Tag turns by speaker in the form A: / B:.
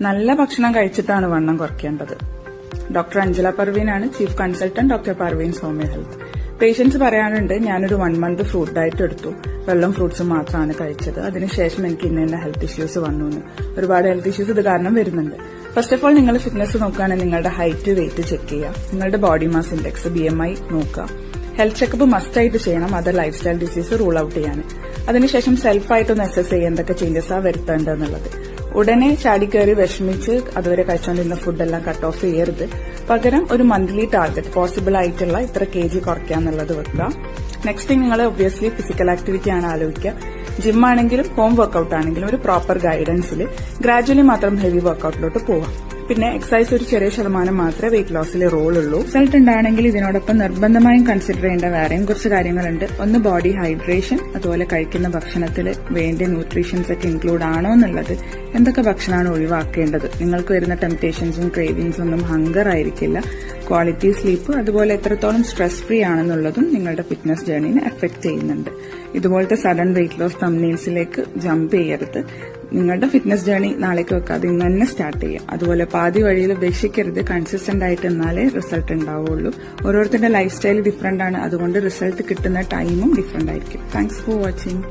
A: നല്ല ഭക്ഷണം കഴിച്ചിട്ടാണ് വണ്ണം കുറയ്ക്കേണ്ടത്. ഡോക്ടർ അഞ്ജല പർവീനാണ്, chief consultant, doctor Parveen Soumya health. Patients പറയാനുണ്ട്, ഞാനൊരു 1 മന്ത് ഫ്രൂട്ട് ഡയറ്റ് എടുത്തു, വെള്ളം ഫ്രൂട്ട്സ് മാത്രമാണ് കഴിച്ചത്, അതിനുശേഷം എനിക്ക് ഇന്ന ഹെൽത്ത് ഇഷ്യൂസ് വന്നു. ഒരുപാട് ഹെൽത്ത് ഇഷ്യൂസ് ഇത് കാരണം വരുന്നുണ്ട്. ഫസ്റ്റ് ഓഫ് ഓൾ നിങ്ങൾ ഫിറ്റ്നസ് നോക്കുകയാണെങ്കിൽ നിങ്ങളുടെ ഹൈറ്റ്, വെയിറ്റ് ചെക്ക് ചെയ്യുക, നിങ്ങളുടെ ബോഡി മാസ് ഇൻഡെക്സ് BMI നോക്കുക. ഹെൽത്ത് ചെക്കപ്പ് മസ്റ്റ് ആയിട്ട് ചെയ്യണം, അത് life style disease rule out ചെയ്യാൻ. അതിനുശേഷം സെൽഫായിട്ടൊന്ന് അസസ് ചെയ്യുക എന്തൊക്കെ ചേഞ്ചസ് വരുത്തേണ്ടതെന്നുള്ളത്. ഉടനെ ചാടിക്കയറി വിഷമിച്ച് അതുവരെ കഴിച്ചുകൊണ്ടിരുന്ന ഫുഡെല്ലാം കട്ട് ഓഫ് ചെയ്യരുത്. പകരം ഒരു മന്ത്ലി ടാർഗറ്റ് പോസിബിൾ ആയിട്ടുള്ള ഇത്ര kg കുറയ്ക്കാന്നുള്ളത് വെക്കുക. നെക്സ്റ്റ് തിങ്, നിങ്ങൾ ഒബ്വിയസ്ലി ഫിസിക്കൽ ആക്ടിവിറ്റി ആണ് ആലോചിക്കുക. ജിം ആണെങ്കിലും ഹോം വർക്കൌട്ട് ആണെങ്കിലും ഒരു പ്രോപ്പർ ഗൈഡൻസിൽ ഗ്രാജുവലി മാത്രം ഹെവി വർക്കൌട്ടിലോട്ട് പോവാം. പിന്നെ എക്സസൈസ് ഒരു ചെറിയ ശതമാനം മാത്രമേ വെയിറ്റ് ലോസിൽ റോൾ ഉള്ളൂ. റിസൾട്ട് ഉണ്ടാണെങ്കിൽ ഇതിനോടൊപ്പം നിർബന്ധമായും കൺസിഡർ ചെയ്യേണ്ട വേറെയും കുറച്ച് കാര്യങ്ങളുണ്ട്. ഒന്ന്, ബോഡി ഹൈഡ്രേഷൻ, അതുപോലെ കഴിക്കുന്ന ഭക്ഷണത്തിൽ വേണ്ട ന്യൂട്രീഷൻസ് ഒക്കെ ഇൻക്ലൂഡ് ആണോ എന്നുള്ളത്, എന്തൊക്കെ ഭക്ഷണമാണ് ഒഴിവാക്കേണ്ടത്, നിങ്ങൾക്ക് വരുന്ന ടെംപ്റ്റേഷൻസും ക്രേവിങ്സും ഒന്നും ഹങ്കർ ആയിരിക്കില്ല, ക്വാളിറ്റി സ്ലീപ്പ്, അതുപോലെ എത്രത്തോളം സ്ട്രെസ് ഫ്രീ ആണെന്നുള്ളതും നിങ്ങളുടെ ഫിറ്റ്നസ് ജേർണിനെ എഫക്ട് ചെയ്യുന്നുണ്ട്. ഇതുപോലത്തെ സഡൻ വെയിറ്റ് ലോസ് തംബ്നെയിൽസിലേക്ക് ജമ്പ് ചെയ്യരുത്. നിങ്ങളുടെ ഫിറ്റ്നസ് ജേർണി നാളേക്ക് വെക്കാതെ ഇന്ന് തന്നെ സ്റ്റാർട്ട് ചെയ്യുക. അതുപോലെ പാതി വഴിയിൽ ഉപേക്ഷിക്കരുത്. കൺസിസ്റ്റന്റ് ആയിട്ട് എന്നാലേ റിസൾട്ട് ഉണ്ടാവുള്ളൂ. ഓരോരുത്തരുടെ ലൈഫ് സ്റ്റൈൽ ഡിഫറെന്റ് ആണ്, അതുകൊണ്ട് റിസൾട്ട് കിട്ടുന്ന ടൈമും ഡിഫറെന്റ് ആയിരിക്കും. Thanks for watching.